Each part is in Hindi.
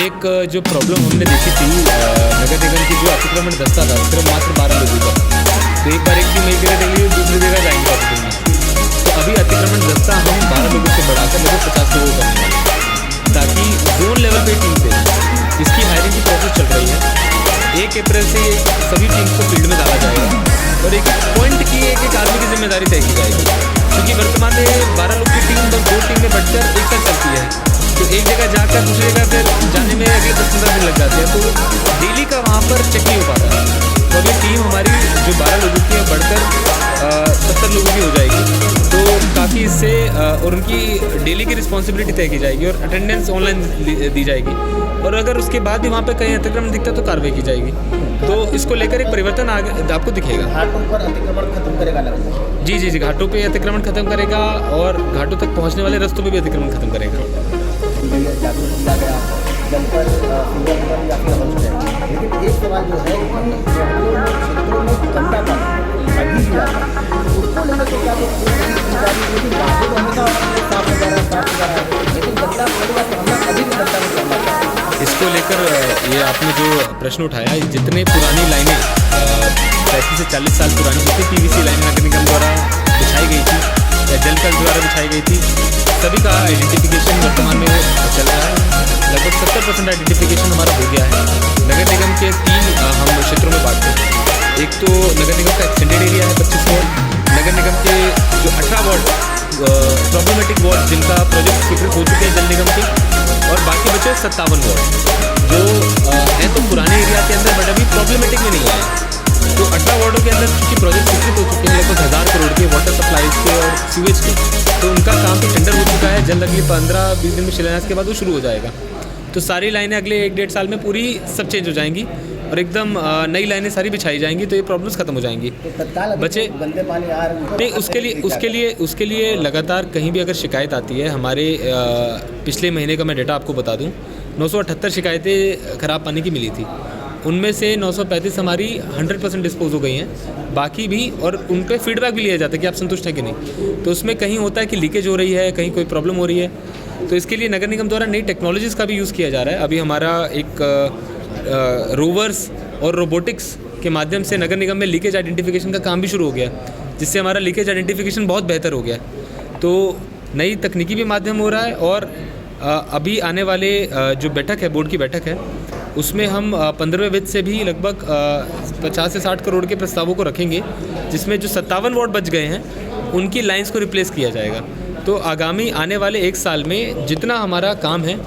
एक जो प्रॉब्लम हमने देखी थी नगर निगम की, जो अतिक्रमण दस्ता था सिर्फ मात्र 12 लोगों का। तो एक बार एक टीम एक जगह चली, दूसरी जगह जाएंगे अतिक्रमण। तो अभी अतिक्रमण दस्ता हम 12 लोगों से बढ़ाकर लगभग 50 लोगों का करने वाले, ताकि जोन लेवल पे टीम से इसकी हायरिंग की प्रोसेस चल रही है। 1 अप्रैल से सभी टीम्स को फील्ड में डाला जाएगा और एक पॉइंट की एक आदमी की जिम्मेदारी तय की जाएगी, क्योंकि वर्तमान में 12 लोग की टीम 2 टीम में बटकर एक साथ चलती है। तो एक जगह जाकर दूसरी जगह फिर जाने में अगले 10-15 दिन लग जाते हैं, तो डेली का वहाँ पर चेक नहीं हो पाता है। तो अभी टीम हमारी जो 12 लोगों की है बढ़कर 70 लोगों की हो जाएगी। तो काफ़ी इससे और उनकी डेली की रिस्पॉन्सिबिलिटी तय की जाएगी और अटेंडेंस ऑनलाइन दी जाएगी। और अगर उसके बाद भी वहाँ पे कहीं अतिक्रमण दिखता है तो कार्रवाई की जाएगी। तो इसको लेकर एक परिवर्तन आपको दिखेगा। घाटों पर अतिक्रमण खत्म करेगा लगता है। जी, घाटों पे अतिक्रमण खत्म करेगा और घाटों तक पहुँचने वाले रास्तों पे भी अतिक्रमण खत्म करेगा। जागरूक किया गया जल पर या फिर होस्ट है, लेकिन एक सवाल जो है क्षेत्रों में गंदा पानी अभी भी आता है, उसको लेकर तो क्या साफ हो जा रहा है, लेकिन गंदा पानी का सामना अभी भी गंदा नहीं करना चाहिए। इसको लेकर ये आपने जो प्रश्न उठाया, जितने पुरानी लाइनें 35 से 40 साल पुरानी जितनी PVC लाइन नगर निगम द्वारा बिछाई गई थी या जल कल द्वारा बिछाई गई थी, सभी का आइडेंटिफिकेशन वर्तमान में चल रहा है। लगभग 70% आइडेंटिफिकेशन हमारा हो गया है। नगर निगम के 3 हम क्षेत्रों में बांटते हैं। एक तो नगर निगम का एक्सटेंडेड एरिया है 25 वार्ड, नगर निगम के जो 18 वार्ड प्रॉब्लमेटिक वार्ड जिनका प्रोजेक्ट स्वीकृत हो चुके हैं जल निगम के, और बाकी बचे 57 वार्ड जो हैं तो पुराने एरिया के अंदर बट अभी प्रॉब्लमेटिक में नहीं आए। तो 18 वार्डों के अंदर चूँकि प्रोजेक्ट स्वीकृत हो चुके हैं लगभग 1000 करोड़ के वाटर सप्लाईज के और सीवेज के, तो उनका काम तो टेंडर हो चुका है। जल्द अगले 15-20 दिन में शिलान्यास के बाद वो शुरू हो जाएगा। तो सारी लाइनें अगले 1-1.5 साल में पूरी सब चेंज हो जाएंगी और एकदम नई लाइनें सारी बिछाई जाएंगी, तो ये प्रॉब्लम्स खत्म हो जाएंगी। बच्चे गंदे पानी आ रहे नहीं, उसके लिए लगातार कहीं भी अगर शिकायत आती है, हमारे पिछले महीने का मैं डेटा आपको बता दूं, 978 शिकायतें ख़राब पानी की मिली थी। उनमें से 935 हमारी 100% डिस्पोज हो गई हैं, बाकी भी, और उन पर फीडबैक भी लिया जाता है कि आप संतुष्ट हैं कि नहीं। तो उसमें कहीं होता है कि लीकेज हो रही है, कहीं कोई प्रॉब्लम हो रही है, तो इसके लिए नगर निगम द्वारा नई टेक्नोलॉजीज़ का भी यूज़ किया जा रहा है। अभी हमारा एक रोवर्स और रोबोटिक्स के माध्यम से नगर निगम में लीकेज आइडेंटिफिकेशन का काम भी शुरू हो गया, जिससे हमारा लीकेज आइडेंटिफिकेशन बहुत बेहतर हो गया। तो नई तकनीकी भी माध्यम हो रहा है। और अभी आने वाले जो बैठक है, बोर्ड की बैठक है, उसमें हम 15वें वित्त से भी लगभग 50 से 60 करोड़ के प्रस्तावों को रखेंगे, जिसमें जो 57 वार्ड बच गए हैं उनकी लाइंस को रिप्लेस किया जाएगा। तो आगामी आने वाले 1 साल में जितना हमारा काम है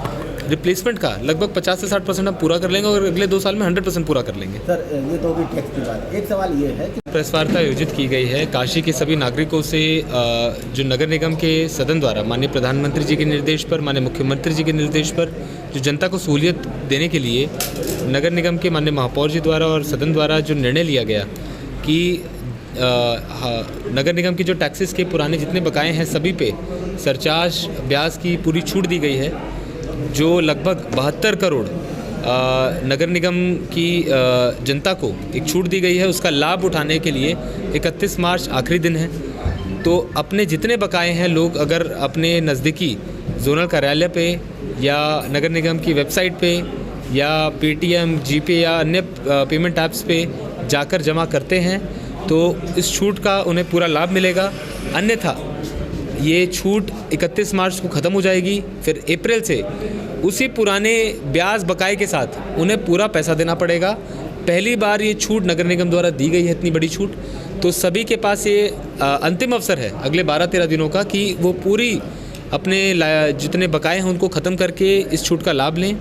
रिप्लेसमेंट का, लगभग 50 से 60% हम पूरा कर लेंगे और अगले 2 साल में 100% पूरा कर लेंगे। सर, ये तो भी टैक्स की बात। एक सवाल ये है कि प्रेस वार्ता आयोजित की गई है काशी के सभी नागरिकों से, जो नगर निगम के सदन द्वारा माननीय प्रधानमंत्री जी के निर्देश पर, माननीय मुख्यमंत्री जी के निर्देश पर जो जनता को सहूलियत देने के लिए नगर निगम के माननीय महापौर जी द्वारा और सदन द्वारा जो निर्णय लिया गया कि नगर निगम की जो टैक्सेस के पुराने जितने बकाए हैं सभी पे सरचार्ज ब्याज की पूरी छूट दी गई है, जो लगभग 72 करोड़ नगर निगम की जनता को एक छूट दी गई है। उसका लाभ उठाने के लिए 31 मार्च आखिरी दिन है। तो अपने जितने बकाए हैं लोग अगर अपने नज़दीकी जोनल कार्यालय पे या नगर निगम की वेबसाइट पे या पेटीएम, जीपे या अन्य पेमेंट ऐप्स पे जाकर जमा करते हैं तो इस छूट का उन्हें पूरा लाभ मिलेगा। अन्यथा ये छूट 31 मार्च को ख़त्म हो जाएगी। फिर अप्रैल से उसी पुराने ब्याज बकाए के साथ उन्हें पूरा पैसा देना पड़ेगा। पहली बार ये छूट नगर निगम द्वारा दी गई है, इतनी बड़ी छूट। तो सभी के पास ये अंतिम अवसर है अगले 12-13 दिनों का कि वो पूरी अपने जितने बकाए हैं उनको ख़त्म करके इस छूट का लाभ लें।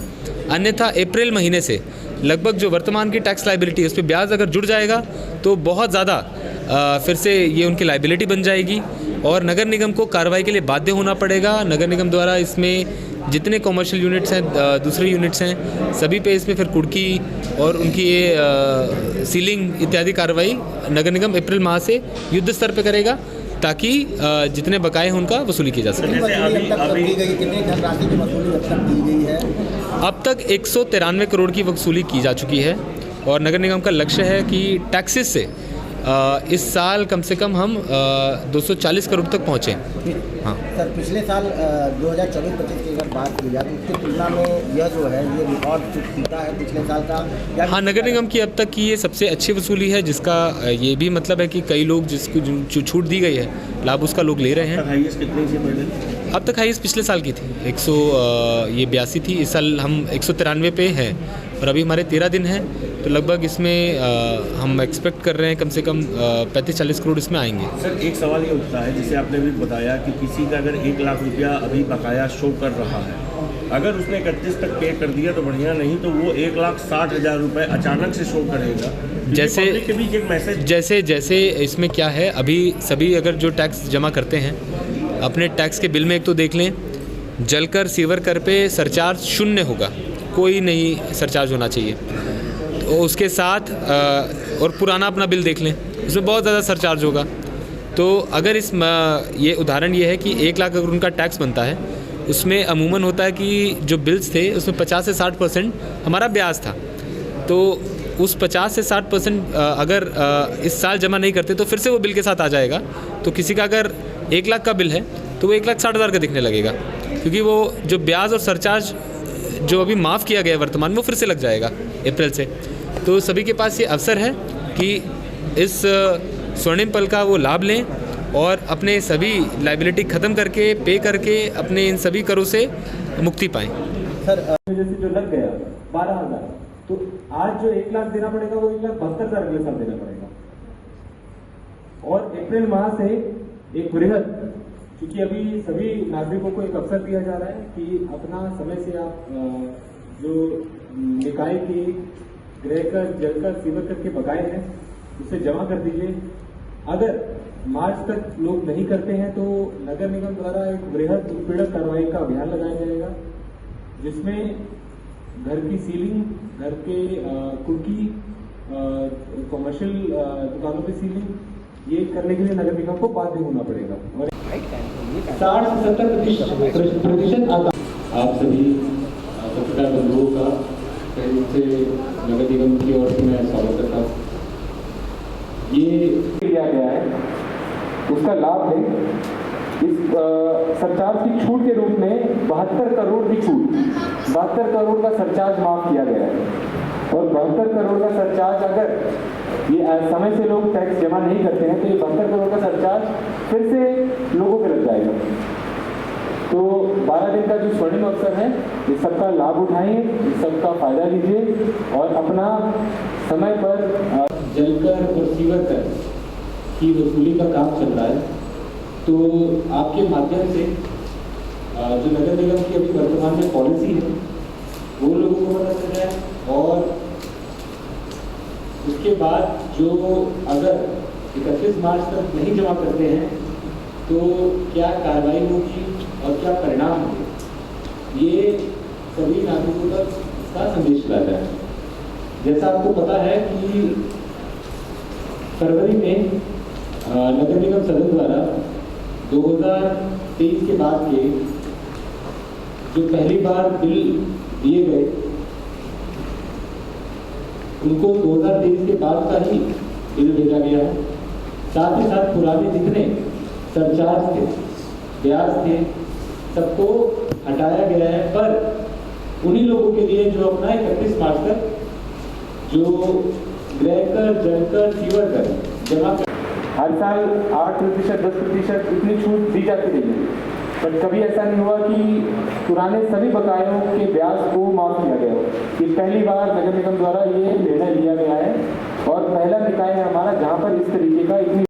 अन्यथा अप्रैल महीने से लगभग जो वर्तमान की टैक्स लायबिलिटी है उस पर ब्याज अगर जुड़ जाएगा तो बहुत ज़्यादा फिर से ये उनकी लायबिलिटी बन जाएगी और नगर निगम को कार्रवाई के लिए बाध्य होना पड़ेगा। नगर निगम द्वारा इसमें जितने कॉमर्शियल यूनिट्स हैं, दूसरे यूनिट्स हैं, सभी पे इसमें फिर कुर्की और उनकी ये सीलिंग इत्यादि कार्रवाई नगर निगम अप्रैल माह से युद्ध स्तर पे करेगा ताकि जितने बकाए हैं उनका वसूली की जा सके। अब तक 193 करोड़ की वसूली की जा चुकी है और नगर निगम का लक्ष्य है कि टैक्सेस से इस साल कम से कम हम 240 करोड़ तक पहुँचे। हाँ सर, पिछले साल 2024-25 की अगर बात की जाए तो उसकी तुलना में यह जो है ये रिकॉर्ड टूटा है पिछले साल का। हाँ, नगर निगम की अब तक की ये सबसे अच्छी वसूली है, जिसका ये भी मतलब है कि कई लोग जिसको जो छूट दी गई है लाभ उसका लोग ले रहे हैं। हाईएस्ट कितनी थी पहले? अब तक हाईएस्ट पिछले साल की थी 182 थी। इस साल हम 193 पे हैं और अभी हमारे 13 दिन हैं, तो लगभग इसमें हम एक्सपेक्ट कर रहे हैं कम से कम 35-40 करोड़ इसमें आएंगे। सर, एक सवाल ये उठता है, जैसे आपने भी बताया कि किसी का अगर 1 लाख रुपया अभी बकाया शो कर रहा है, अगर उसने 31 तक पे कर दिया तो बढ़िया, नहीं तो वो 1,60,000 रुपये अचानक से शो करेगा। जैसे के बीच एक मैसेज जैसे इसमें क्या है, अभी सभी अगर जो टैक्स जमा करते हैं अपने टैक्स के बिल में एक तो देख लें, जलकर सीवर कर पे सरचार्ज 0 होगा, कोई नहीं सरचार्ज होना चाहिए। तो उसके साथ और पुराना अपना बिल देख लें, उसमें बहुत ज़्यादा सरचार्ज होगा। तो अगर ये उदाहरण ये है कि 1 लाख अगर उनका टैक्स बनता है, उसमें अमूमन होता है कि जो बिल्स थे उसमें 50 से 60% हमारा ब्याज था। तो उस 50 से 60% अगर इस साल जमा नहीं करते तो फिर से वो बिल के साथ आ जाएगा। तो किसी का अगर 1 लाख का बिल है तो वो 1,60,000 का दिखने लगेगा, क्योंकि वो जो ब्याज और सरचार्ज जो अभी माफ़ किया गया है वर्तमान में, वो फिर से लग जाएगा अप्रैल से। तो सभी के पास ये अवसर है कि इस स्वर्णिम पल का वो लाभ लें और अपने सभी लायबिलिटी ख़त्म करके पे करके अपने इन सभी करों से मुक्ति पाएँ। सर जैसे जो लग गया 12,000, तो आज जो 1 लाख देना पड़ेगा वो 1,72,000 अगले साल देना पड़ेगा। और अप्रैल माह से एक वृहद, क्योंकि अभी सभी नागरिकों को एक अवसर दिया जा रहा है कि अपना समय से आप जो निकाय के गृह कर, जल कर, सीवर कर के बकाए हैं उसे जमा कर दीजिए। अगर मार्च तक लोग नहीं करते हैं तो नगर निगम द्वारा एक वृहद उत्पीड़क कार्रवाई का अभियान लगाया जाएगा, जिसमें घर की सीलिंग, घर के कुर्की, कॉमर्शियल दुकानों की सीलिंग, ये करने के लिए नगर निगम को बाध्य होना पड़ेगा। और 60 से 70% आप सभी पत्रकार बंधुओं का पहले से नगर निगम की ओर से मैं स्वागत करता हूँ। ये लिया गया है, उसका लाभ है इस सरचार्ज की छूट के रूप में 72 करोड़ की छूट, 72 करोड़ का सरचार्ज माफ किया गया है। और 72 करोड़ का सरचार्ज अगर ये समय से लोग टैक्स जमा नहीं करते हैं तो ये 72 करोड़ का सरचार्ज फिर से लोगों पे लग जाएगा। तो 12 दिन का जो स्वर्णिम अवसर है, इस सबका लाभ उठाइए, इस सबका फायदा लीजिए और अपना समय पर जलकर और सीवर कर की वसूली का काम चल रहा है। तो आपके माध्यम से जो नगर निगम की अभी वर्तमान में पॉलिसी है वो लोगों को पता चल जाए, और उसके बाद जो अगर 31 मार्च तक नहीं जमा करते हैं तो क्या कार्रवाई होगी और क्या परिणाम होंगे, ये सभी नागरिकों तक इसका संदेश लाता है। जैसा आपको पता है कि फरवरी में नगर निगम सदन द्वारा 2023 के बाद के जो पहली बार बिल दिए गए उनको 2023 के बाद का ही बिल भेजा गया है। साथ ही साथ पुराने जितने सरचार्ज थे, ब्याज थे, सबको हटाया गया है। पर उन्हीं लोगों के लिए जो अपना 31 मार्च तक जो गृह कर, जल कर, सीवर कर जमा कर, हर साल 8%, 10% इतनी छूट दी जाती रही है, पर कभी ऐसा नहीं हुआ कि पुराने सभी बकायों के ब्याज को माफ किया गया हो। ये पहली बार नगर निगम द्वारा ये निर्णय लिया गया है और पहला निकाय है हमारा जहाँ पर इस तरीके का इतनी